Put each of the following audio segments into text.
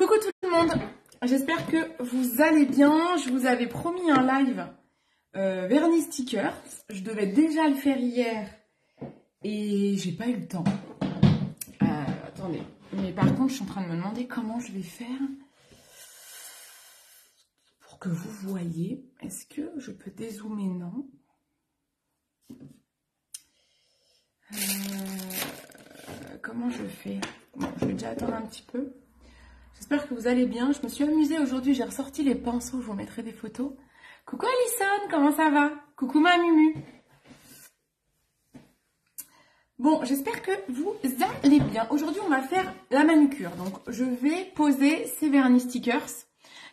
Coucou tout le monde, j'espère que vous allez bien. Je vous avais promis un live vernis stickers. Je devais déjà le faire hier et j'ai pas eu le temps. Attendez, mais par contre je suis en train de me demander comment je vais faire pour que vous voyez. Est-ce que je peux dézoomer? Non. Comment je fais? Bon, je vais déjà attendre un petit peu. J'espère que vous allez bien. Je me suis amusée aujourd'hui. J'ai ressorti les pinceaux. Je vous mettrai des photos. Coucou Alison, comment ça va? Coucou ma Mumu. Bon, j'espère que vous allez bien. Aujourd'hui, on va faire la manucure. Donc, je vais poser ces vernis stickers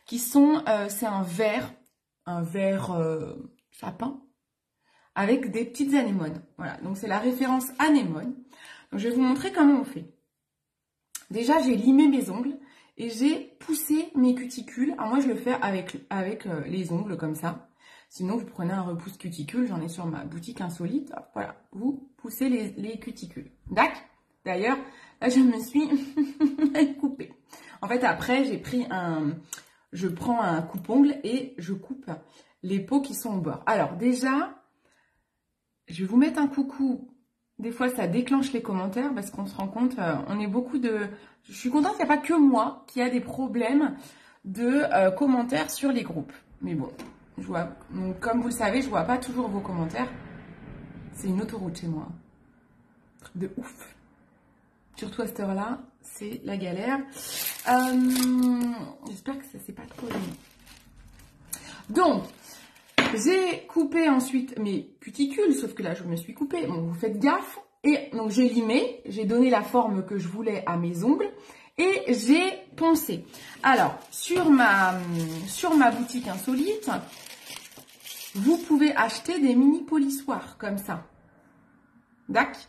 qui sont... c'est un verre sapin avec des petites anémones. Voilà, donc c'est la référence anémone. Donc, je vais vous montrer comment on fait. Déjà, j'ai limé mes ongles. Et j'ai poussé mes cuticules. Alors moi, je le fais avec les ongles comme ça. Sinon, vous prenez un repousse cuticule. J'en ai sur ma boutique insolite. Hop, voilà, vous poussez les cuticules. D'accord? D'ailleurs, là, je me suis coupée. En fait, après, je prends un coupe-ongle et je coupe les peaux qui sont au bord. Alors déjà, je vais vous mettre un coucou. Des fois, ça déclenche les commentaires parce qu'on se rend compte, on est beaucoup de... Je suis contente qu'il n'y a pas que moi qui a des problèmes de commentaires sur les groupes. Mais bon, donc, comme vous le savez, je vois pas toujours vos commentaires. C'est une autoroute chez moi. Truc de ouf. Surtout à cette heure-là, c'est la galère. J'espère que ça s'est pas trop gêné. Donc, j'ai coupé ensuite mes cuticules, sauf que là, je me suis coupée. Bon, vous faites gaffe. Et donc, j'ai limé, j'ai donné la forme que je voulais à mes ongles et j'ai poncé. Alors, sur ma boutique insolite, vous pouvez acheter des mini polissoirs comme ça. D'accord?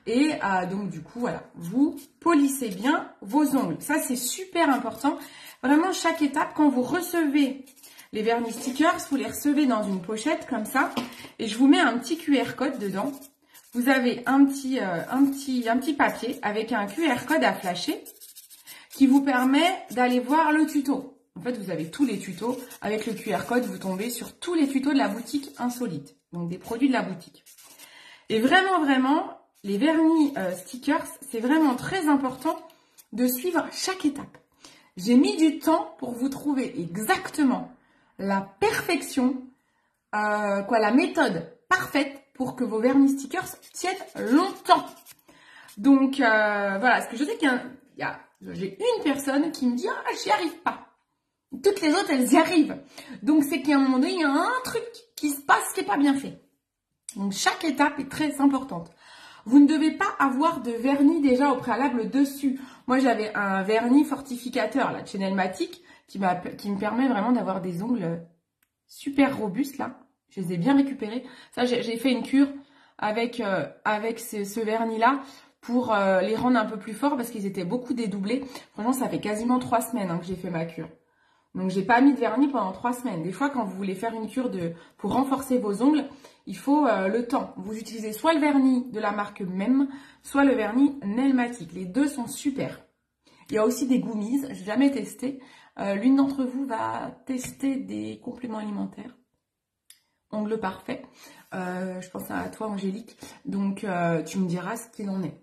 Et donc, du coup, voilà, vous polissez bien vos ongles. Ça, c'est super important. Vraiment, chaque étape, quand vous recevez les vernis stickers, vous les recevez dans une pochette comme ça. Et je vous mets un petit QR code dedans. Vous avez un petit papier avec un QR code à flasher qui vous permet d'aller voir le tuto. En fait, vous avez tous les tutos. Avec le QR code, vous tombez sur tous les tutos de la boutique insolite. Donc, des produits de la boutique. Et vraiment, vraiment, les vernis stickers, c'est vraiment très important de suivre chaque étape. J'ai mis du temps pour vous trouver exactement la perfection, la méthode parfaite pour que vos vernis stickers tiennent longtemps. Donc, voilà, parce que je sais j'ai une personne qui me dit « Ah, j'y arrive pas ». Toutes les autres, elles y arrivent. Donc, c'est qu'à un moment donné, il y a un truc qui se passe qui n'est pas bien fait. Donc, chaque étape est très importante. Vous ne devez pas avoir de vernis déjà au préalable dessus. Moi, j'avais un vernis fortificateur, la Chenelmatic, qui me permet vraiment d'avoir des ongles super robustes, là. Je les ai bien récupérés. Ça, j'ai fait une cure avec ce vernis-là pour les rendre un peu plus forts parce qu'ils étaient beaucoup dédoublés. Franchement, ça fait quasiment 3 semaines que j'ai fait ma cure. Donc, j'ai pas mis de vernis pendant 3 semaines. Des fois, quand vous voulez faire une cure pour renforcer vos ongles, il faut le temps. Vous utilisez soit le vernis de la marque même, soit le vernis Nelmatic. Les deux sont super. Il y a aussi des gummies. J'ai jamais testé. L'une d'entre vous va tester des compléments alimentaires. Ongles parfaits. Je pense à toi, Angélique. Donc, tu me diras ce qu'il en est.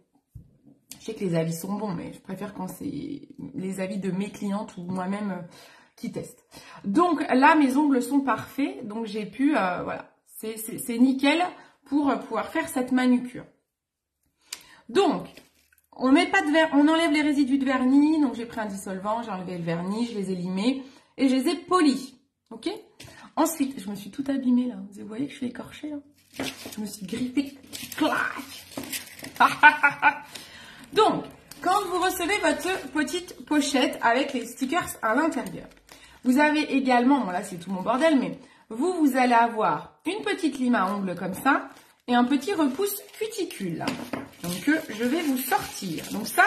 Je sais que les avis sont bons, mais je préfère quand c'est les avis de mes clientes ou moi-même qui testent. Donc, là, mes ongles sont parfaits. Donc, j'ai pu... voilà. C'est nickel pour pouvoir faire cette manucure. Donc, on enlève les résidus de vernis. Donc, j'ai pris un dissolvant, j'ai enlevé le vernis, je les ai limés et je les ai polis. Ok? Ensuite, je me suis tout abîmée là. Vous voyez que je suis écorchée là. Je me suis grippée. Clac. Donc, quand vous recevez votre petite pochette avec les stickers à l'intérieur, vous avez également, bon là c'est tout mon bordel, mais vous allez avoir une petite lime à ongles comme ça et un petit repousse cuticule. Donc, je vais vous sortir. Donc ça,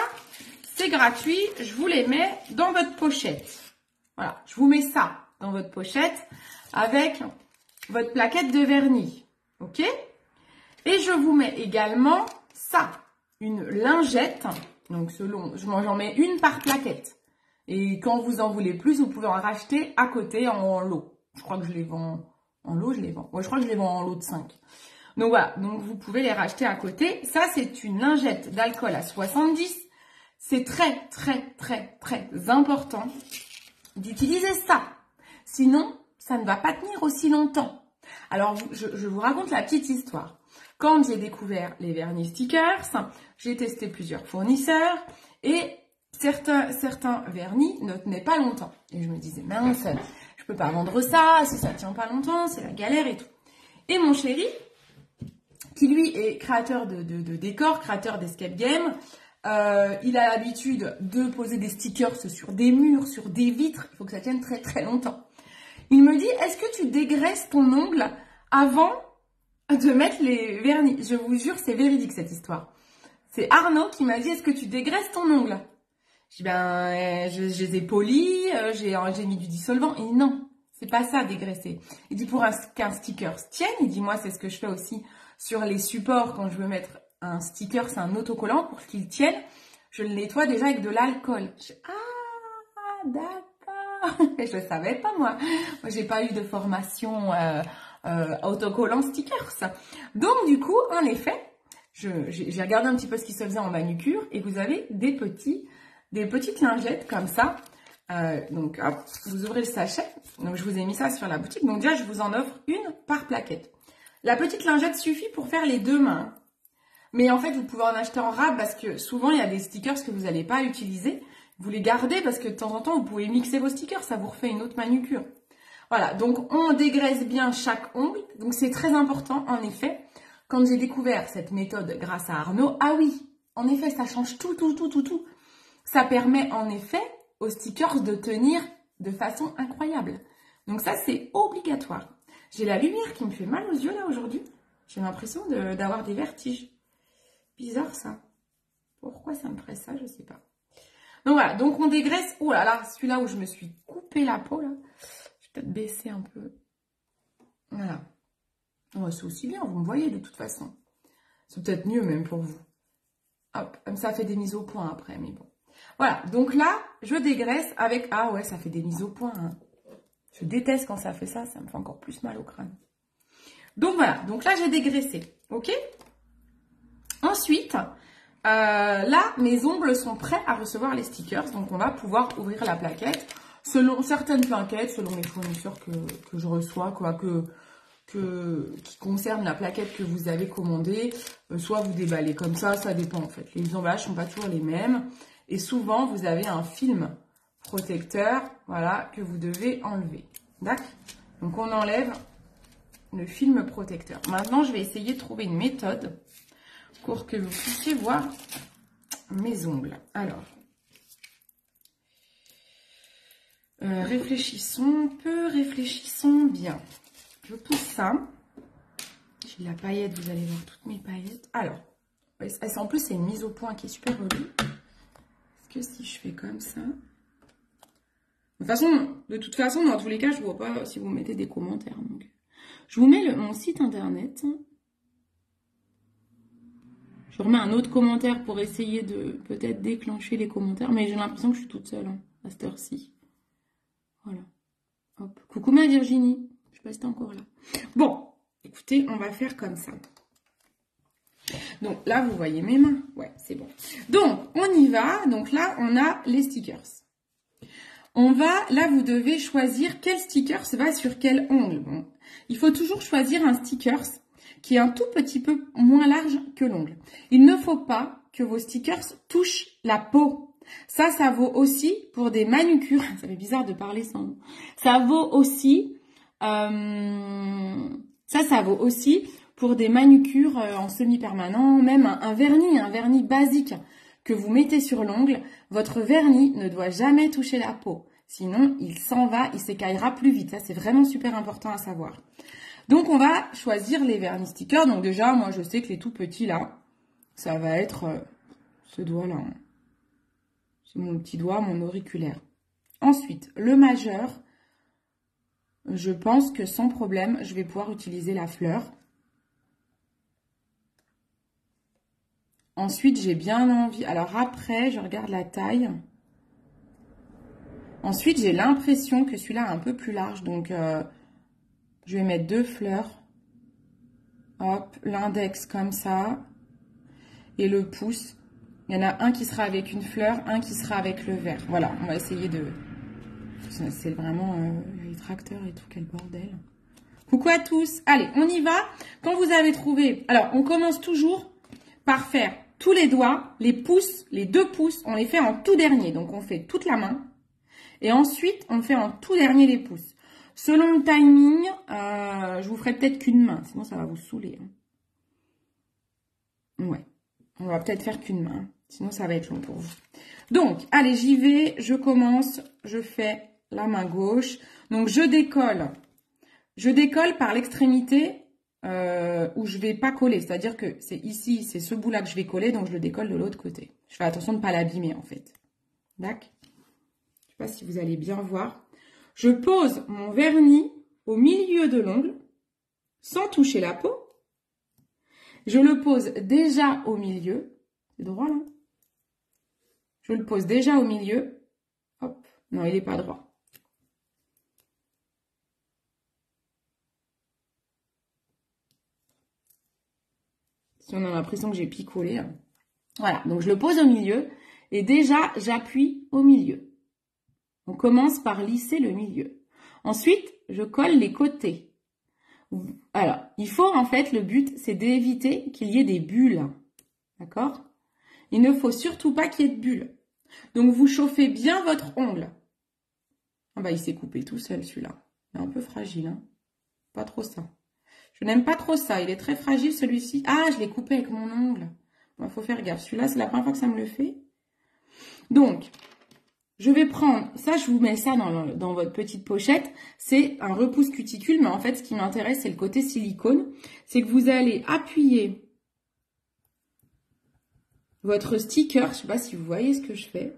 c'est gratuit. Je vous les mets dans votre pochette. Voilà, je vous mets ça dans votre pochette avec votre plaquette de vernis. Ok? Et je vous mets également ça, une lingette. Donc, j'en mets une par plaquette. Et quand vous en voulez plus, vous pouvez en racheter à côté en lot. Je crois que je les vends en lot, je les vends. Ouais, je crois que je les vends en lot de 5. Donc voilà, donc vous pouvez les racheter à côté. Ça, c'est une lingette d'alcool à 70. C'est très, très, très, très important d'utiliser ça. Sinon, ça ne va pas tenir aussi longtemps. Alors, je vous raconte la petite histoire. Quand j'ai découvert les vernis stickers, j'ai testé plusieurs fournisseurs et certains vernis ne tenaient pas longtemps. Et je me disais, mince, je peux pas vendre ça, si ça tient pas longtemps, c'est la galère et tout. Et mon chéri, qui lui est créateur de décors, créateur d'escape game, il a l'habitude de poser des stickers sur des murs, sur des vitres. Il faut que ça tienne très très longtemps. Il me dit, est-ce que tu dégraisses ton ongle avant de mettre les vernis? Je vous jure, c'est véridique cette histoire. C'est Arnaud qui m'a dit, est-ce que tu dégraisses ton ongle? Je dis, ben, je les ai polis, j'ai mis du dissolvant. Et non, c'est pas ça, dégraisser. Il dit, pour qu'un sticker tienne, il dit, moi, c'est ce que je fais aussi sur les supports quand je veux mettre un sticker, c'est un autocollant, pour qu'il tienne, je le nettoie déjà avec de l'alcool. Ah, d'accord. Je ne savais pas, moi. Moi, j'ai pas eu de formation autocollant stickers. Donc, du coup, en effet, j'ai regardé un petit peu ce qui se faisait en manucure et vous avez des petites lingettes comme ça. Donc, hop, vous ouvrez le sachet. Donc, je vous ai mis ça sur la boutique. Donc, déjà, je vous en offre une par plaquette. La petite lingette suffit pour faire les 2 mains. Mais en fait, vous pouvez en acheter en rab parce que souvent, il y a des stickers que vous n'allez pas utiliser. Vous les gardez parce que de temps en temps, vous pouvez mixer vos stickers. Ça vous refait une autre manucure. Voilà, donc on dégraisse bien chaque ongle. Donc, c'est très important, en effet. Quand j'ai découvert cette méthode grâce à Arnaud, ah oui, en effet, ça change tout. Ça permet en effet aux stickers de tenir de façon incroyable. Donc ça, c'est obligatoire. J'ai la lumière qui me fait mal aux yeux là aujourd'hui. J'ai l'impression d'avoir des vertiges. Bizarre ça. Pourquoi ça me ferait ça, je sais pas. Donc voilà, donc on dégraisse. Oh là là, celui-là où je me suis coupé la peau là. Je vais peut-être baisser un peu. Voilà. Oh, c'est aussi bien, vous me voyez de toute façon. C'est peut-être mieux même pour vous. Hop, comme ça fait des mises au point après, mais bon. Voilà, donc là, je dégraisse avec... Ah ouais, ça fait des mises au point. Hein. Je déteste quand ça fait ça, ça me fait encore plus mal au crâne. Donc voilà, donc là, j'ai dégraissé, ok? Ensuite, là, mes ongles sont prêts à recevoir les stickers. Donc, on va pouvoir ouvrir la plaquette. Selon certaines plaquettes, selon les fournisseurs que je reçois, quoi, qui concernent la plaquette que vous avez commandée, soit vous déballez comme ça dépend en fait. Les emballages ne sont pas toujours les mêmes. Et souvent, vous avez un film protecteur, voilà, que vous devez enlever. D'accord? Donc, on enlève le film protecteur. Maintenant, je vais essayer de trouver une méthode pour que vous puissiez voir mes ongles. Alors, réfléchissons bien. Je pousse ça. J'ai de la paillette, vous allez voir toutes mes paillettes. Alors, en plus, c'est une mise au point qui est super jolie. Est-ce que si je fais comme ça... De toute façon, dans tous les cas, je ne vois pas si vous mettez des commentaires. Donc, je vous mets mon site internet. Je remets un autre commentaire pour essayer de peut-être déclencher les commentaires. Mais j'ai l'impression que je suis toute seule hein, à cette heure-ci. Voilà. Hop. Coucou ma Virginie. Je sais pas si t'es encore là. Bon, écoutez, on va faire comme ça. Donc là, vous voyez mes mains. Ouais, c'est bon. Donc, on y va. Donc là, on a les stickers. Là, vous devez choisir quel sticker va sur quel ongle. Bon, il faut toujours choisir un sticker qui est un tout petit peu moins large que l'ongle. Il ne faut pas que vos stickers touchent la peau. Ça vaut aussi pour des manucures. Ça fait bizarre de parler sans. Ça vaut aussi, ça vaut aussi pour des manucures en semi-permanent, même un vernis basique que vous mettez sur l'ongle. Votre vernis ne doit jamais toucher la peau. Sinon, il s'en va, il s'écaillera plus vite. Ça, c'est vraiment super important à savoir. Donc, on va choisir les vernis stickers. Donc, déjà, moi, je sais que les tout petits, là, ça va être ce doigt-là. Hein. C'est mon petit doigt, mon auriculaire. Ensuite, le majeur, je pense que sans problème, je vais pouvoir utiliser la fleur. Ensuite, j'ai bien envie... Alors, après, je regarde la taille. Ensuite, j'ai l'impression que celui-là est un peu plus large. Donc, je vais mettre 2 fleurs. Hop, l'index comme ça. Et le pouce. Il y en a un qui sera avec une fleur, un qui sera avec le vert. Voilà, on va essayer de... C'est vraiment les tracteurs et tout, quel bordel. Coucou à tous. Allez, on y va. Quand vous avez trouvé... Alors, on commence toujours par faire tous les doigts, les pouces, les 2 pouces, on les fait en tout dernier. Donc, on fait toute la main. Et ensuite, on fait en tout dernier les pouces. Selon le timing, je vous ferai peut-être qu'une main. Sinon, ça va vous saouler. Ouais. On va peut-être faire qu'une main. Sinon, ça va être long pour vous. Donc, allez, j'y vais. Je commence. Je fais la main gauche. Donc, je décolle. Je décolle par l'extrémité où je vais pas coller. C'est-à-dire que c'est ici, c'est ce bout-là que je vais coller. Donc, je le décolle de l'autre côté. Je fais attention de ne pas l'abîmer, en fait. D'accord? Je sais pas si vous allez bien voir. Je pose mon vernis au milieu de l'ongle sans toucher la peau. Je le pose déjà au milieu. C'est droit, là? Je le pose déjà au milieu. Hop. Non, il n'est pas droit. Si on a l'impression que j'ai picolé. Voilà. Donc, je le pose au milieu. Et déjà, j'appuie au milieu. On commence par lisser le milieu. Ensuite, je colle les côtés. Alors, il faut, en fait, le but, c'est d'éviter qu'il y ait des bulles. D'accord? Il ne faut surtout pas qu'il y ait de bulles. Donc, vous chauffez bien votre ongle. Ah bah, il s'est coupé tout seul, celui-là. Il est un peu fragile, hein. Pas trop ça. Je n'aime pas trop ça. Il est très fragile, celui-ci. Ah, je l'ai coupé avec mon ongle. Il faut faire gaffe. Celui-là, c'est la première fois que ça me le fait. Donc, je vais prendre... Ça, je vous mets ça dans votre petite pochette. C'est un repousse cuticule. Mais en fait, ce qui m'intéresse, c'est le côté silicone. C'est que vous allez appuyer votre sticker. Je ne sais pas si vous voyez ce que je fais.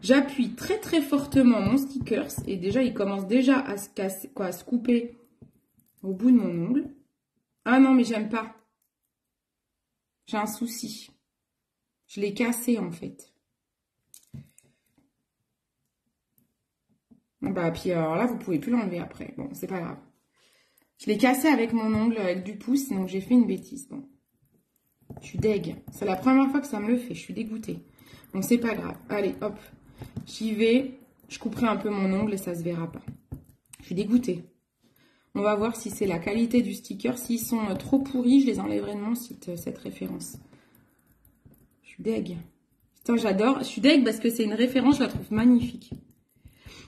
J'appuie très très fortement mon sticker et déjà il commence déjà à se casser, à se couper au bout de mon ongle. Ah non, mais j'aime pas. J'ai un souci. Je l'ai cassé en fait. Bah puis alors là vous pouvez plus l'enlever après. Bon, c'est pas grave. Je l'ai cassé avec mon ongle avec du pouce, donc j'ai fait une bêtise. Bon, je suis deg. C'est la première fois que ça me le fait. Je suis dégoûtée. Bon, c'est pas grave. Allez, hop. J'y vais, je couperai un peu mon ongle et ça se verra pas. Je suis dégoûtée. On va voir si c'est la qualité du sticker. S'ils sont trop pourris, je les enlèverai de mon site, cette référence. Je suis deg. Putain, j'adore. Je suis deg parce que c'est une référence, je la trouve magnifique.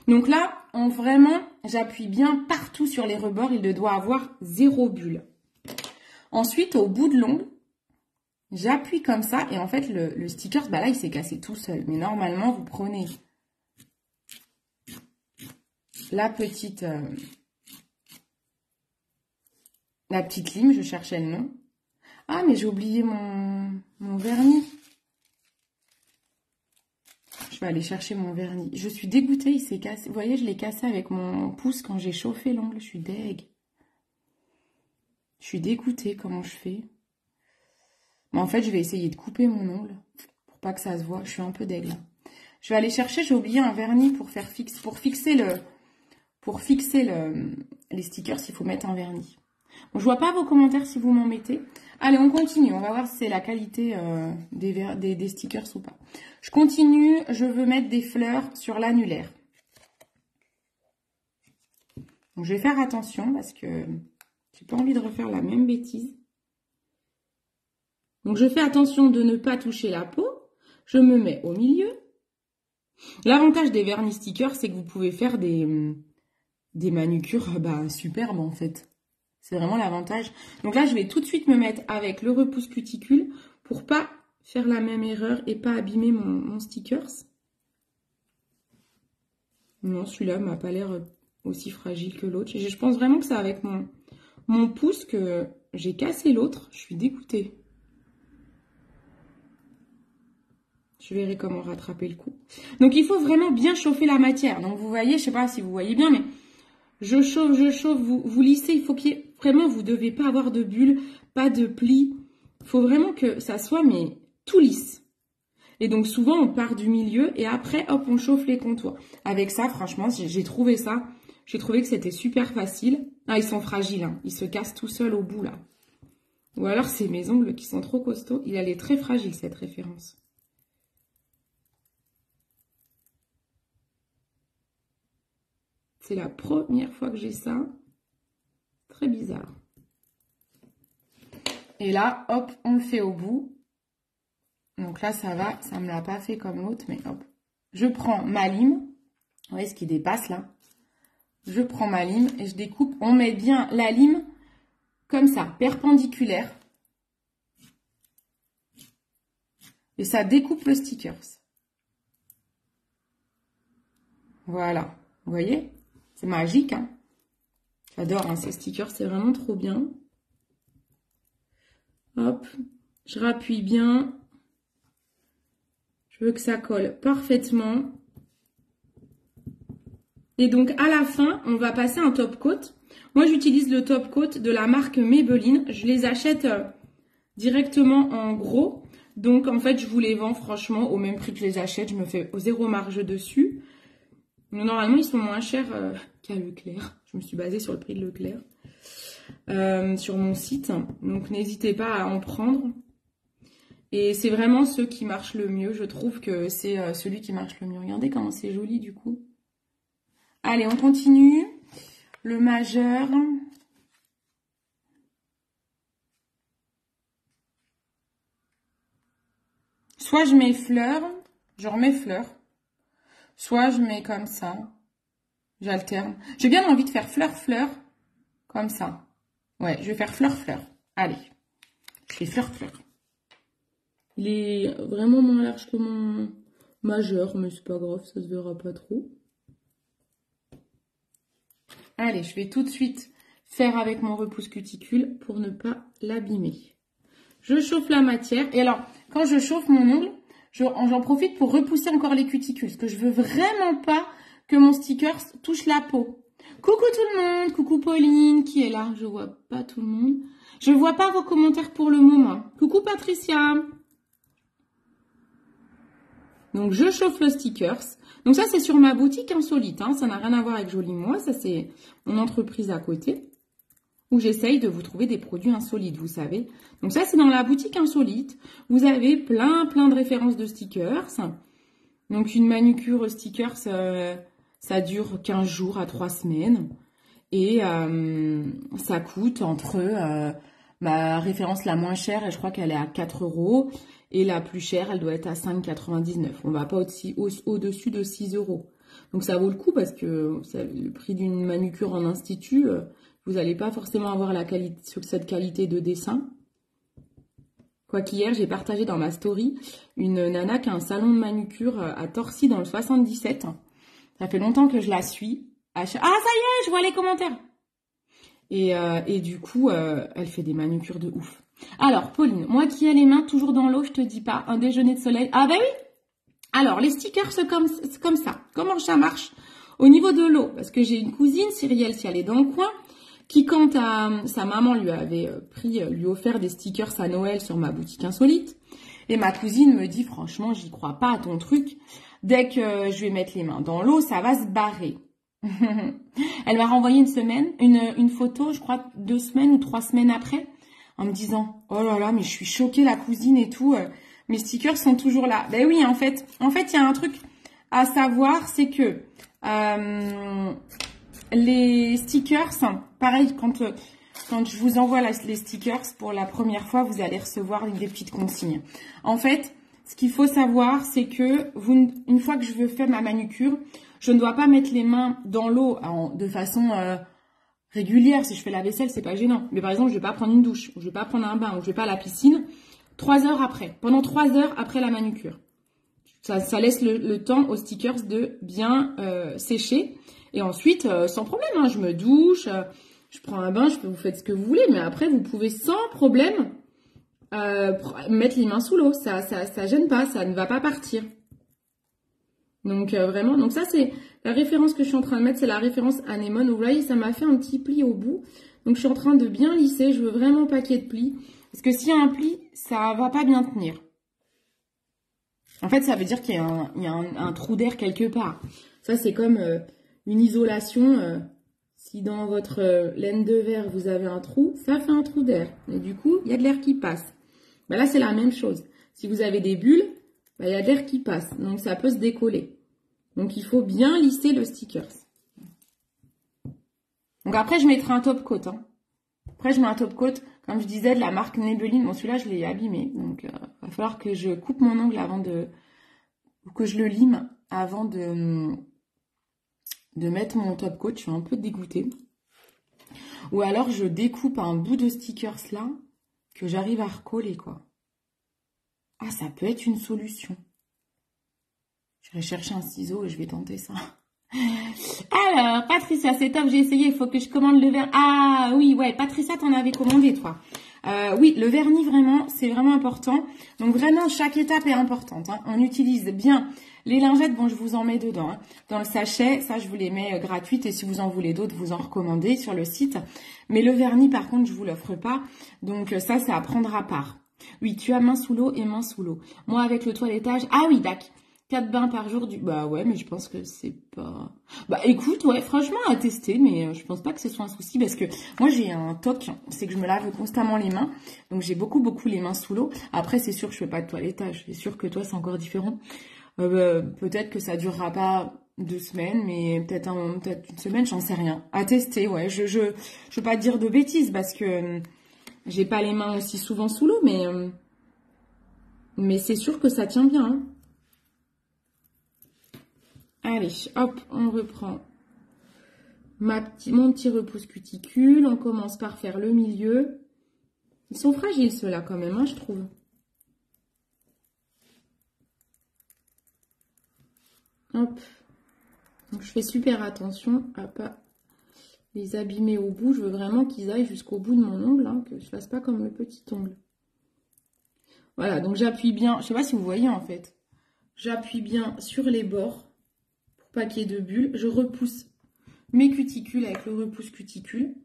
Donc là, vraiment, j'appuie bien partout sur les rebords. Il ne doit avoir 0 bulle. Ensuite, au bout de l'ongle, j'appuie comme ça et en fait le sticker, bah là il s'est cassé tout seul. Mais normalement vous prenez la petite lime, je cherchais le nom. Ah mais j'ai oublié mon vernis. Je vais aller chercher mon vernis. Je suis dégoûtée, il s'est cassé. Vous voyez, je l'ai cassé avec mon pouce quand j'ai chauffé l'ongle. Je suis deg. Je suis dégoûtée, comment je fais? Mais en fait, je vais essayer de couper mon ongle pour pas que ça se voit. Je suis un peu deg là. Je vais aller chercher, j'ai oublié un vernis pour fixer les stickers, il faut mettre un vernis. Bon, je vois pas vos commentaires si vous m'en mettez. Allez, on continue. On va voir si c'est la qualité des stickers ou pas. Je continue. Je veux mettre des fleurs sur l'annulaire. Donc, je vais faire attention parce que j'ai pas envie de refaire la même bêtise. Donc, je fais attention de ne pas toucher la peau. Je me mets au milieu. L'avantage des vernis stickers, c'est que vous pouvez faire des manucures superbes en fait. C'est vraiment l'avantage. Donc là, je vais tout de suite me mettre avec le repousse cuticule pour pas faire la même erreur et pas abîmer mon stickers. Non, celui-là m'a pas l'air aussi fragile que l'autre. Je pense vraiment que c'est avec mon pouce que j'ai cassé l'autre. Je suis dégoûtée. Je verrai comment rattraper le coup. Donc, il faut vraiment bien chauffer la matière. Donc, vous voyez, je sais pas si vous voyez bien, mais je chauffe, vous lissez. Il faut qu'il y ait... Vraiment, vous ne devez pas avoir de bulles, pas de plis. Il faut vraiment que ça soit, mais tout lisse. Et donc souvent on part du milieu et après hop on chauffe les contours. Avec ça franchement j'ai trouvé que c'était super facile. Ah ils sont fragiles, hein. Ils se cassent tout seuls au bout là. Ou alors c'est mes ongles qui sont trop costauds. Elle est très fragile cette référence. C'est la première fois que j'ai ça. Très bizarre. Et là, hop, on le fait au bout. Donc là, ça va. Ça ne me l'a pas fait comme l'autre, mais hop. Je prends ma lime. Vous voyez ce qui dépasse là? Je prends ma lime et je découpe. On met bien la lime comme ça, perpendiculaire. Et ça découpe le stickers. Voilà. Vous voyez? C'est magique, hein? J'adore hein, ces stickers, c'est vraiment trop bien. Hop, je rappuie bien. Je veux que ça colle parfaitement. Et donc, à la fin, on va passer un top coat. Moi, j'utilise le top coat de la marque Maybelline. Je les achète directement en gros. Donc, en fait, je vous les vends franchement au même prix que je les achète. Je me fais zéro marge dessus. Mais normalement, ils sont moins chers qu'à Leclerc. Je me suis basée sur le prix de Leclerc sur mon site. Donc, n'hésitez pas à en prendre. Et c'est vraiment ceux qui marchent le mieux. Je trouve que c'est celui qui marche le mieux. Regardez comment c'est joli du coup. Allez, on continue. Le majeur. Soit je mets fleurs, je remets fleurs. Soit je mets comme ça. J'alterne. J'ai bien envie de faire fleur-fleur. Comme ça. Ouais, je vais faire fleur-fleur. Allez. Je fais fleur-fleur. Il est vraiment moins large que mon majeur, mais c'est pas grave, ça se verra pas trop. Allez, je vais tout de suite faire avec mon repousse cuticule pour ne pas l'abîmer. Je chauffe la matière. Et alors, quand je chauffe mon ongle, j'en profite pour repousser encore les cuticules. Parce que je veux vraiment pas que mon sticker touche la peau. Coucou tout le monde, coucou Pauline, qui est là? Je vois pas tout le monde. Je vois pas vos commentaires pour le moment. Coucou Patricia. Donc, je chauffe le stickers. Donc, ça, c'est sur ma boutique Insolite. Hein. Ça n'a rien à voir avec Jolie Moi. Ça, c'est mon entreprise à côté. Où j'essaye de vous trouver des produits insolites, vous savez. Donc, ça, c'est dans la boutique Insolite. Vous avez plein de références de stickers. Donc, une manucure stickers, ça dure 15 jours à 3 semaines. Et ça coûte entre ma référence la moins chère, et je crois qu'elle est à 4 €. Et la plus chère, elle doit être à 5,99 €. On ne va pas au-dessus de 6 €. Donc ça vaut le coup parce que le prix d'une manucure en institut, vous n'allez pas forcément avoir cette qualité de dessin. Quoiqu'hier, j'ai partagé dans ma story une nana qui a un salon de manucure à Torcy dans le 77. Ça fait longtemps que je la suis. Ah, ça y est, je vois les commentaires. Et du coup, elle fait des manucures de ouf. Alors, Pauline, moi qui ai les mains toujours dans l'eau, je te dis pas, un déjeuner de soleil. Ah ben oui. Alors, les stickers, c'est comme ça. Comment ça marche? Au niveau de l'eau, parce que j'ai une cousine, Cyrielle, si elle est dans le coin, qui quand sa maman lui avait lui offert des stickers à Noël sur ma boutique Insolite. Et ma cousine me dit, franchement, j'y crois pas à ton truc. Dès que je vais mettre les mains dans l'eau, ça va se barrer. Elle m'a renvoyé une photo, je crois 2 semaines ou 3 semaines après, en me disant, oh là là, mais je suis choquée, la cousine et tout, mes stickers sont toujours là. Ben oui, en fait, il y a un truc à savoir, c'est que les stickers, pareil, quand je vous envoie les stickers pour la première fois, vous allez recevoir des petites consignes. En fait, ce qu'il faut savoir, c'est que une fois que je veux faire ma manucure, je ne dois pas mettre les mains dans l'eau de façon régulière. Si je fais la vaisselle, c'est pas gênant. Mais par exemple, je vais pas prendre une douche, ou je vais pas prendre un bain, ou je vais pas à la piscine 3 heures après. Pendant 3 heures après la manucure. Ça laisse le temps aux stickers de bien sécher. Et ensuite, sans problème, hein, je me douche, je prends un bain, vous faites ce que vous voulez. Mais après, vous pouvez sans problème mettre les mains sous l'eau. Ça gêne pas, ça ne va pas partir. Donc vraiment, donc ça c'est la référence que je suis en train de mettre, c'est la référence Anemone. Vous voyez, ça m'a fait un petit pli au bout. Donc je suis en train de bien lisser, je veux vraiment pas qu'il y ait de plis. Parce que s'il y a un pli, ça va pas bien tenir. En fait, ça veut dire qu'il y a un trou d'air quelque part. Ça, c'est comme une isolation. Si dans votre laine de verre, vous avez un trou, ça fait un trou d'air. Et du coup, il y a de l'air qui passe. Ben là, c'est la même chose. Si vous avez des bulles, ben, il y a de l'air qui passe. Donc, ça peut se décoller. Donc, il faut bien lisser le sticker. Donc, après, je mettrai un top coat. Hein. Après, je mets un top coat, comme je disais, de la marque Maybelline. Bon, celui-là, je l'ai abîmé. Donc, il va falloir que je coupe mon ongle avant de... Ou que je le lime avant de mettre mon top coat. Je suis un peu dégoûtée. Ou alors, je découpe un bout de stickers là, que j'arrive à recoller, quoi. Ah, ça peut être une solution. Je vais chercher un ciseau et je vais tenter ça. Alors, Patricia, c'est top, j'ai essayé, il faut que je commande le vernis. Ah oui, ouais, Patricia, t'en avais commandé, toi. Oui, le vernis, vraiment, c'est vraiment important. Donc, vraiment, chaque étape est importante. Hein. On utilise bien les lingettes. Bon, je vous en mets dedans. Hein. Dans le sachet, ça, je vous les mets gratuites. Et si vous en voulez d'autres, vous en recommandez sur le site. Mais le vernis, par contre, je vous l'offre pas. Donc, ça, c'est à prendre à part. Oui, tu as main sous l'eau et main sous l'eau. Moi, avec le toilettage... Ah oui, d'accord. 4 bains par jour du... Bah ouais, mais je pense que c'est pas... Bah écoute, ouais, franchement, à tester, mais je pense pas que ce soit un souci parce que moi, j'ai un toc, c'est que je me lave constamment les mains. Donc, j'ai beaucoup les mains sous l'eau. Après, c'est sûr que je fais pas de toilettage. C'est sûr que toi, c'est encore différent. Peut-être que ça durera pas 2 semaines, mais peut-être une semaine, j'en sais rien. À tester, ouais. Je veux pas dire de bêtises parce que j'ai pas les mains aussi souvent sous l'eau, mais c'est sûr que ça tient bien, hein. Allez, hop, on reprend mon petit repousse cuticule. On commence par faire le milieu. Ils sont fragiles ceux-là quand même, hein, je trouve. Hop. Donc je fais super attention à pas les abîmer au bout. Je veux vraiment qu'ils aillent jusqu'au bout de mon ongle, hein, que je fasse pas comme le petit ongle. Voilà, donc j'appuie bien. Je sais pas si vous voyez en fait. J'appuie bien sur les bords. Pas qu'il y ait de bulles, je repousse mes cuticules avec le repousse cuticule.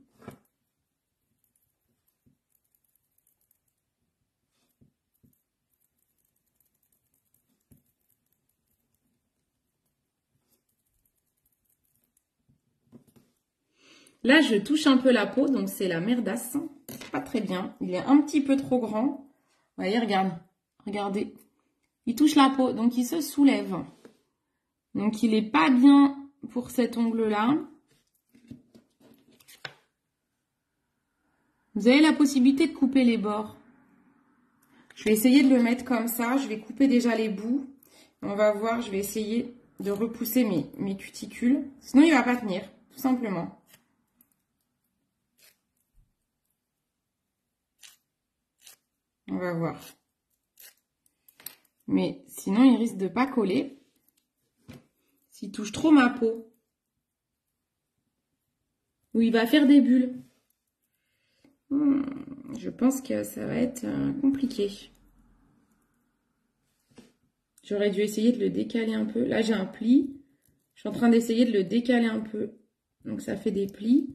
Là, je touche un peu la peau, donc c'est la merdasse. Pas très bien. Il est un petit peu trop grand. Vous voyez, regardez. Il touche la peau, donc il se soulève. Donc, il n'est pas bien pour cet ongle-là. Vous avez la possibilité de couper les bords. Je vais essayer de le mettre comme ça. Je vais couper déjà les bouts. On va voir, je vais essayer de repousser mes cuticules. Sinon, il ne va pas tenir, tout simplement. On va voir. Mais sinon, il risque de ne pas coller. S'il touche trop ma peau. Ou il va faire des bulles. Je pense que ça va être compliqué. J'aurais dû essayer de le décaler un peu. Là, j'ai un pli. Je suis en train d'essayer de le décaler un peu. Donc, ça fait des plis.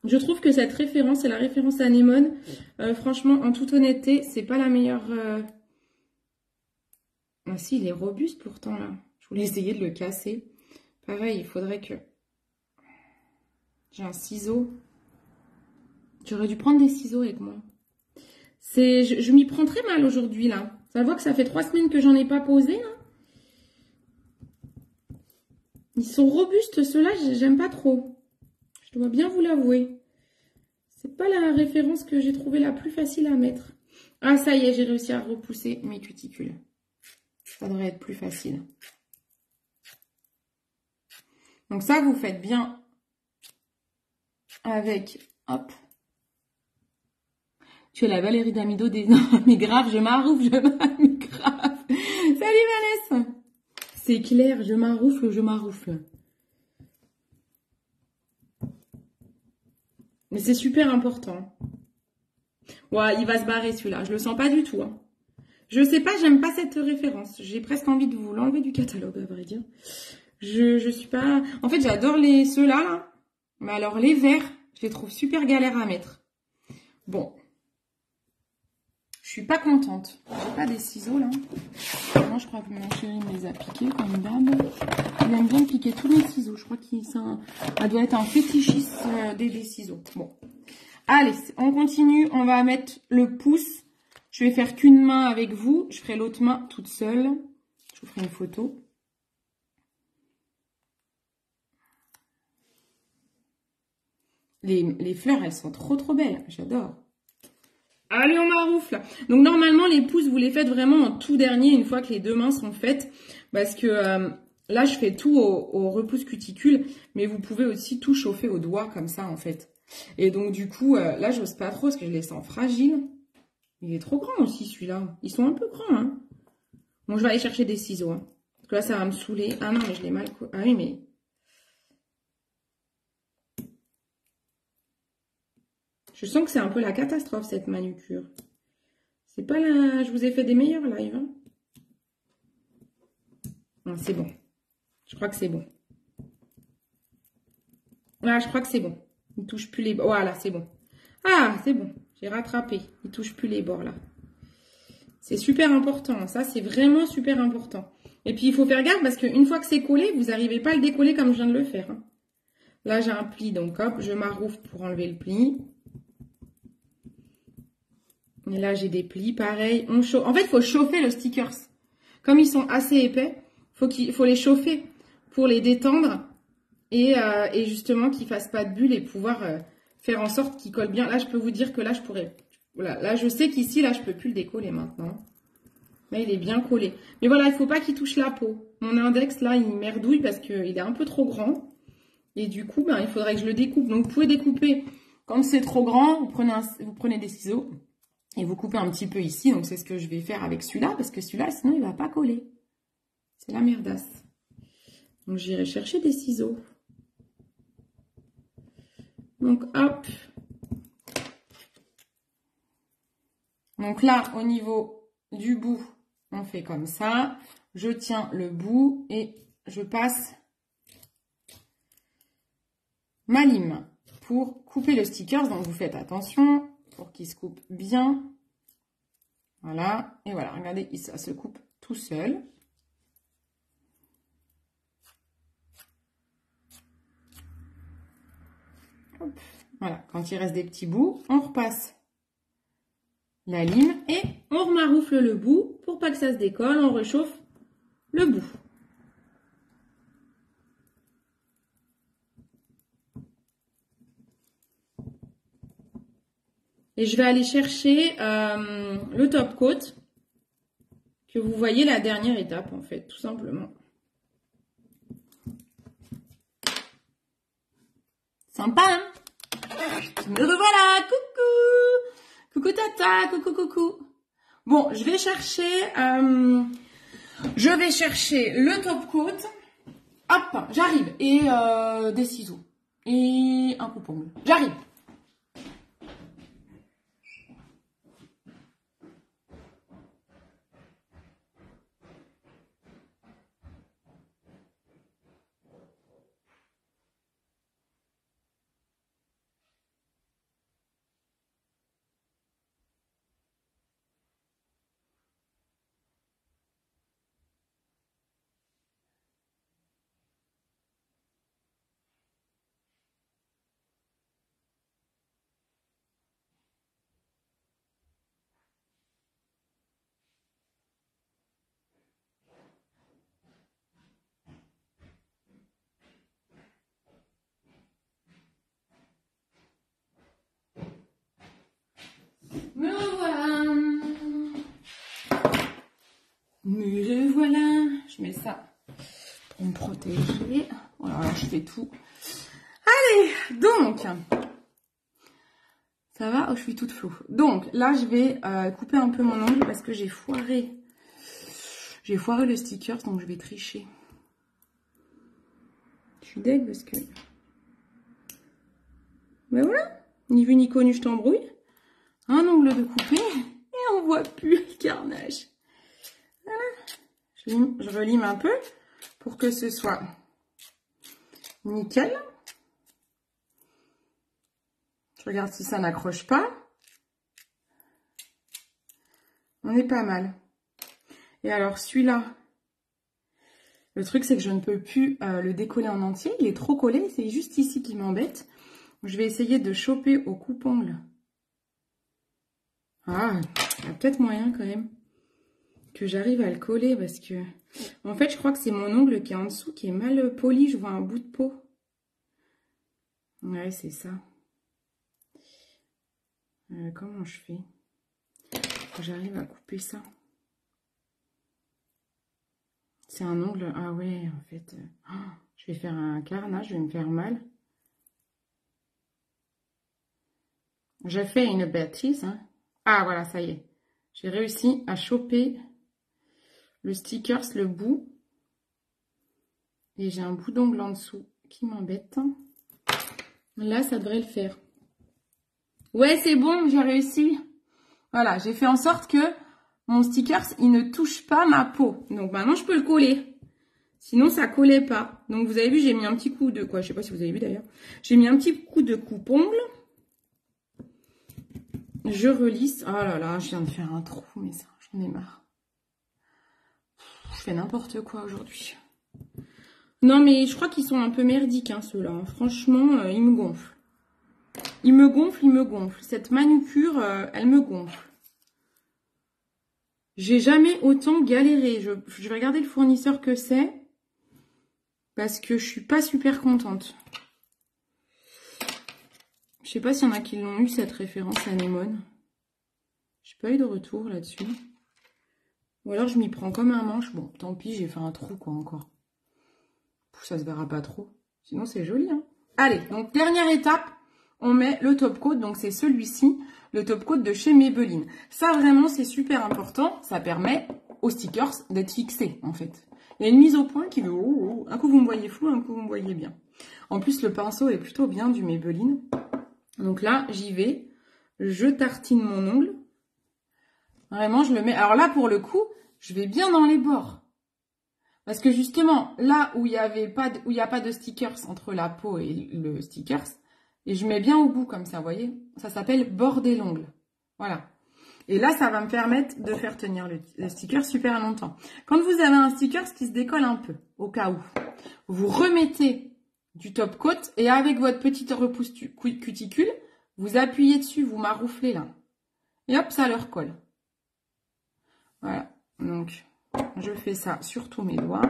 Je trouve que cette référence, c'est la référence Anémone. Franchement, en toute honnêteté, c'est pas la meilleure... Ah si, il est robuste pourtant, là. Je voulais essayer de le casser. Pareil, il faudrait que... J'ai un ciseau. J'aurais dû prendre des ciseaux avec moi. Je m'y prends très mal aujourd'hui, là. Ça voit que ça fait 3 semaines que j'en ai pas posé, là. Ils sont robustes, ceux-là, j'aime pas trop. Je dois bien vous l'avouer. C'est pas la référence que j'ai trouvée la plus facile à mettre. Ah, ça y est, j'ai réussi à repousser mes cuticules. Ça devrait être plus facile. Donc ça, vous faites bien avec... Hop. Tu es la Valérie Damido des... Non, mais grave, je m'arroufle, mais grave. Salut Vanessa. C'est clair, je m'arroufle. Mais c'est super important. Ouais, il va se barrer celui-là. Je le sens pas du tout. Hein. Je sais pas, j'aime pas cette référence. J'ai presque envie de vous l'enlever du catalogue, à vrai dire. Je suis pas... En fait, j'adore ceux-là, là. Mais alors, les verts, je les trouve super galères à mettre. Bon. suis pas contente. J'ai pas des ciseaux là. Moi, je crois que mon chéri me les a piqués comme d'hab. Il aime bien piquer tous les ciseaux. Je crois qu'il doit être un fétichiste des ciseaux. Bon. Allez, on continue. On va mettre le pouce. Je vais faire qu'une main avec vous. Je ferai l'autre main toute seule. Je vous ferai une photo. Les fleurs, elles sont trop belles. J'adore. Allez, on maroufle. Donc, normalement, les pouces, vous les faites vraiment en tout dernier, une fois que les deux mains sont faites. Parce que là, je fais tout au repousse cuticule. Mais vous pouvez aussi tout chauffer au doigt, comme ça, en fait. Et donc, du coup, là, j'ose pas trop, parce que je les sens fragiles. Il est trop grand aussi, celui-là. Ils sont un peu grands, hein. Bon, je vais aller chercher des ciseaux, hein. Parce que là, ça va me saouler. Ah non, mais je l'ai mal... Ah oui, mais... Je sens que c'est un peu la catastrophe, cette manucure. C'est pas la... Je vous ai fait des meilleurs lives. Hein. Non, c'est bon. Je crois que c'est bon. Ah, je crois que c'est bon. Il ne touche plus les bords. Voilà, c'est bon. Ah, c'est bon. J'ai rattrapé. Il ne touche plus les bords, là. C'est super important. Ça, c'est vraiment super important. Et puis, il faut faire gaffe parce qu'une fois que c'est collé, vous n'arrivez pas à le décoller comme je viens de le faire. Hein. Là, j'ai un pli. Donc, hop, je m'arroufle pour enlever le pli. Et là, j'ai des plis, pareil. On chauffe. En fait, il faut chauffer le stickers. Comme ils sont assez épais, il faut les chauffer pour les détendre et justement qu'ils ne fassent pas de bulles et pouvoir faire en sorte qu'ils collent bien. Là, je peux vous dire que là, je pourrais... Voilà, là, je sais qu'ici, là, je ne peux plus le décoller maintenant. Là, il est bien collé. Mais voilà, il ne faut pas qu'il touche la peau. Mon index, là, il merdouille parce qu'il est un peu trop grand. Et du coup, ben, il faudrait que je le découpe. Donc, vous pouvez découper quand c'est trop grand. Vous prenez des ciseaux. Et vous coupez un petit peu ici, donc c'est ce que je vais faire avec celui-là, parce que celui-là, sinon, il ne va pas coller. C'est la merdasse. Donc, j'irai chercher des ciseaux. Donc, hop. Donc là, au niveau du bout, on fait comme ça. Je tiens le bout et je passe ma lime pour couper le sticker. Donc, vous faites attention pour qu'il se coupe bien. Voilà, et voilà, regardez, ça se coupe tout seul. Hop. Voilà, quand il reste des petits bouts, on repasse la lime et on remaroufle le bout pour pas que ça se décolle, on réchauffe le bout. Et je vais aller chercher le top coat, que vous voyez la dernière étape en fait, tout simplement. Sympa, hein? Me revoilà, coucou! Coucou tata, coucou. Bon, je vais chercher le top coat. Hop, j'arrive. Et des ciseaux. Et un coupe-ongle. J'arrive. Me revoilà. Me revoilà. Je mets ça pour me protéger. Voilà, je fais tout. Allez, donc, ça va? Oh, je suis toute floue. Donc, là, je vais couper un peu mon ongle parce que j'ai foiré. J'ai foiré le sticker, donc je vais tricher. Je suis deg parce que... Ben voilà, ni vu ni connu, je t'embrouille. Un ongle de coupé et on voit plus le carnage. Voilà. Je relime un peu pour que ce soit nickel. Je regarde si ça n'accroche pas. On est pas mal. Et alors, celui-là, le truc, c'est que je ne peux plus le décoller en entier. Il est trop collé. C'est juste ici qui m'embête. Je vais essayer de choper au coupe-ongle. Ah, il y a peut-être moyen quand même que j'arrive à le coller parce que... En fait, je crois que c'est mon ongle qui est en dessous qui est mal poli. Je vois un bout de peau. Ouais, c'est ça. Comment je fais? J'arrive à couper ça. C'est un ongle. Ah ouais, en fait. Je vais faire un carnage, je vais me faire mal. J'ai fait une bêtise. Hein. Ah voilà, ça y est. J'ai réussi à choper le stickers, le bout. Et j'ai un bout d'ongle en dessous qui m'embête. Là, ça devrait le faire. Ouais, c'est bon, j'ai réussi. Voilà, j'ai fait en sorte que mon stickers, il ne touche pas ma peau. Donc maintenant, je peux le coller. Sinon, ça collait pas. Donc, vous avez vu, j'ai mis un petit coup de... Quoi, je sais pas si vous avez vu d'ailleurs. J'ai mis un petit coup de coupe-ongle. Je relisse. Oh là là, je viens de faire un trou, mais ça, j'en ai marre. Je fais n'importe quoi aujourd'hui. Non, mais je crois qu'ils sont un peu merdiques, hein, ceux-là. Franchement, ils me gonflent. Ils me gonflent, ils me gonflent. Cette manucure, elle me gonfle. J'ai jamais autant galéré. Je vais regarder le fournisseur que c'est. Parce que je suis pas super contente. Je sais pas s'il y en a qui l'ont eu, cette référence anémone. J'ai pas eu de retour là-dessus. Ou alors je m'y prends comme un manche. Bon, tant pis, j'ai fait un trou, quoi, encore. Ça se verra pas trop. Sinon, c'est joli, hein. Allez, donc, dernière étape. On met le top coat. Donc, c'est celui-ci. Le top coat de chez Maybelline. Ça, vraiment, c'est super important. Ça permet aux stickers d'être fixés, en fait. Il y a une mise au point qui veut... Un coup, vous me voyez flou, un coup, vous me voyez bien. En plus, le pinceau est plutôt bien du Maybelline. Donc là, j'y vais. Je tartine mon ongle. Vraiment, je le mets... Alors là, pour le coup, je vais bien dans les bords. Parce que justement, là où il n'y a pas de stickers entre la peau et le stickers, et je mets bien au bout comme ça, vous voyez. Ça s'appelle border l'ongle. Voilà. Et là, ça va me permettre de faire tenir le sticker super longtemps. Quand vous avez un sticker qui se décolle un peu, au cas où, vous remettez du top coat et avec votre petite repousse cuticule, vous appuyez dessus, vous marouflez là. Et hop, ça leur colle. Voilà. Donc, je fais ça sur tous mes doigts.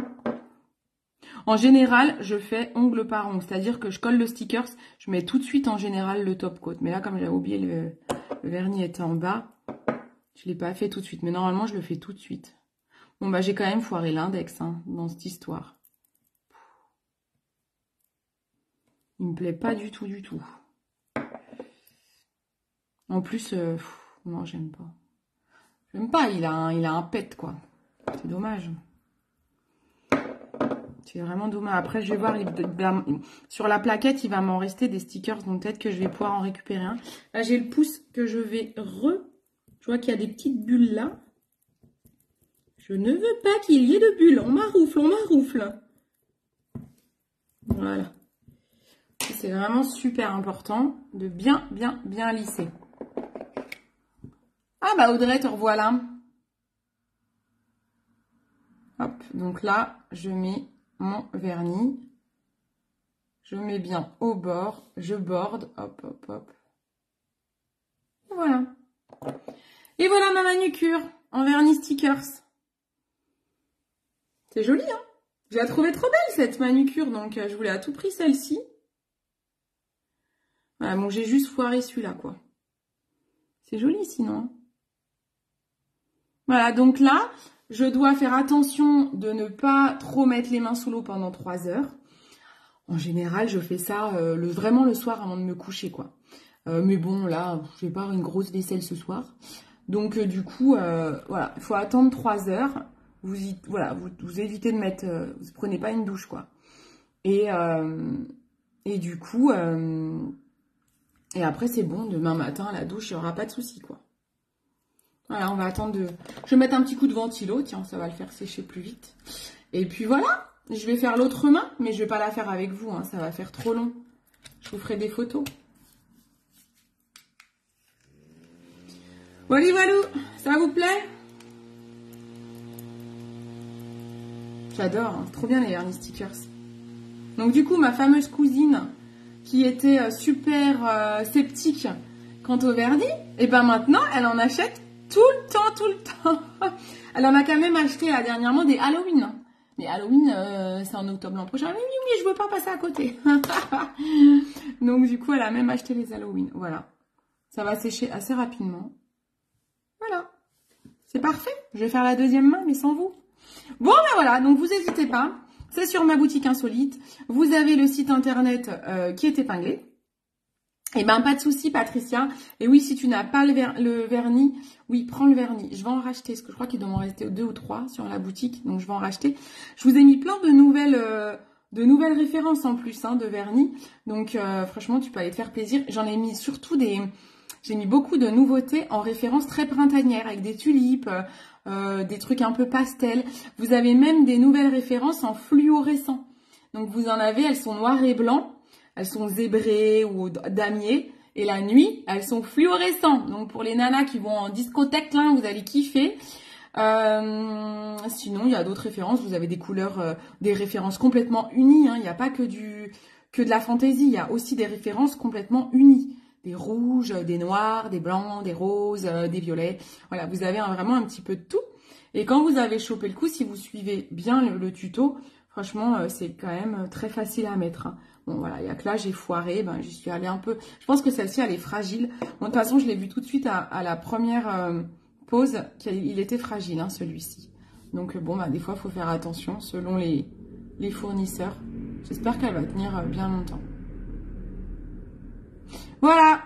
En général, je fais ongle par ongle. C'est-à-dire que je colle le sticker, je mets tout de suite en général le top coat. Mais là, comme j'avais oublié le vernis était en bas, je ne l'ai pas fait tout de suite. Mais normalement, je le fais tout de suite. Bon, bah, j'ai quand même foiré l'index hein, dans cette histoire. Il me plaît pas du tout, du tout. En plus, non, j'aime pas. J'aime pas, il a un pet, quoi. C'est dommage. C'est vraiment dommage. Après, je vais voir, sur la plaquette, il va m'en rester des stickers, donc peut-être que je vais pouvoir en récupérer un. Là, j'ai le pouce que je vais Je vois qu'il y a des petites bulles là. Je ne veux pas qu'il y ait de bulles. On maroufle, on maroufle. Voilà. C'est vraiment super important de bien lisser. Ah bah Audrey, te revoilà. Hop, donc là, je mets mon vernis. Je mets bien au bord. Je borde. Hop, hop, hop. Et voilà. Et voilà ma manucure en vernis stickers. C'est joli, hein? Je la trouvais trop belle, cette manucure. Donc, je voulais à tout prix celle-ci. Voilà, bon, j'ai juste foiré celui-là, quoi. C'est joli, sinon. Voilà, donc là, je dois faire attention de ne pas trop mettre les mains sous l'eau pendant 3 heures. En général, je fais ça vraiment le soir avant de me coucher, quoi. Mais bon, là, je vais pas avoir une grosse vaisselle ce soir. Donc, du coup, voilà, il faut attendre 3 heures. Vous évitez de mettre... vous prenez pas une douche, quoi. Et du coup... et après, c'est bon, demain matin, à la douche, il n'y aura pas de souci, quoi. Voilà, on va attendre de... Je vais mettre un petit coup de ventilo, tiens, ça va le faire sécher plus vite. Et puis voilà, je vais faire l'autre main, mais je ne vais pas la faire avec vous, hein, ça va faire trop long. Je vous ferai des photos. Voilà, ça vous plaît? J'adore, hein. C'est trop bien les vernis stickers. Donc du coup, ma fameuse cousine qui était super sceptique quant au vernis, et ben maintenant, elle en achète tout le temps. Elle en a quand même acheté là, dernièrement des Halloween. Mais Halloween, c'est en octobre l'an prochain. Oui, je veux pas passer à côté. Donc du coup, elle a même acheté les Halloween. Voilà. Ça va sécher assez rapidement. Voilà. C'est parfait. Je vais faire la deuxième main, mais sans vous. Bon, ben voilà. Donc vous n'hésitez pas. C'est sur ma boutique insolite. Vous avez le site internet qui est épinglé. Et ben pas de souci, Patricia. Et oui, si tu n'as pas le vernis, oui, prends le vernis. Je vais en racheter, parce que je crois qu'il doit m'en rester 2 ou 3 sur la boutique, donc je vais en racheter. Je vous ai mis plein de nouvelles références en plus de vernis. Donc franchement, tu peux aller te faire plaisir. J'en ai mis surtout j'ai mis beaucoup de nouveautés en référence très printanière, avec des tulipes, des trucs un peu pastel. Vous avez même des nouvelles références en fluorescent. Donc vous en avez, elles sont noires et blancs. Elles sont zébrées ou damier. Et la nuit, elles sont fluorescentes. Donc, pour les nanas qui vont en discothèque, là, vous allez kiffer. Sinon, il y a d'autres références. Vous avez des couleurs, des références complètement unies. Il n'y a pas que de la fantaisie. Il y a aussi des références complètement unies. Des rouges, des noirs, des blancs, des roses, des violets. Voilà, vous avez vraiment un petit peu de tout. Et quand vous avez chopé le coup, si vous suivez bien le tuto, franchement, c'est quand même très facile à mettre. Bon, voilà, il y a que là, j'ai foiré. Ben, j'y suis allée un peu. Je pense que celle-ci, elle est fragile. Bon, de toute façon, je l'ai vu tout de suite à la première pause qu'il était fragile, celui-ci. Donc, bon, ben, des fois, il faut faire attention selon les fournisseurs. J'espère qu'elle va tenir bien longtemps. Voilà.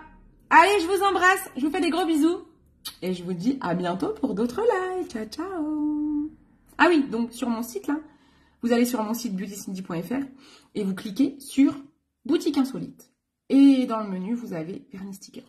Allez, je vous embrasse. Je vous fais des gros bisous. Et je vous dis à bientôt pour d'autres lives. Ciao, ciao. Ah oui, donc, sur mon site, là, vous allez sur mon site beautycindy.fr et vous cliquez sur boutique insolite. Et dans le menu, vous avez vernis stickers.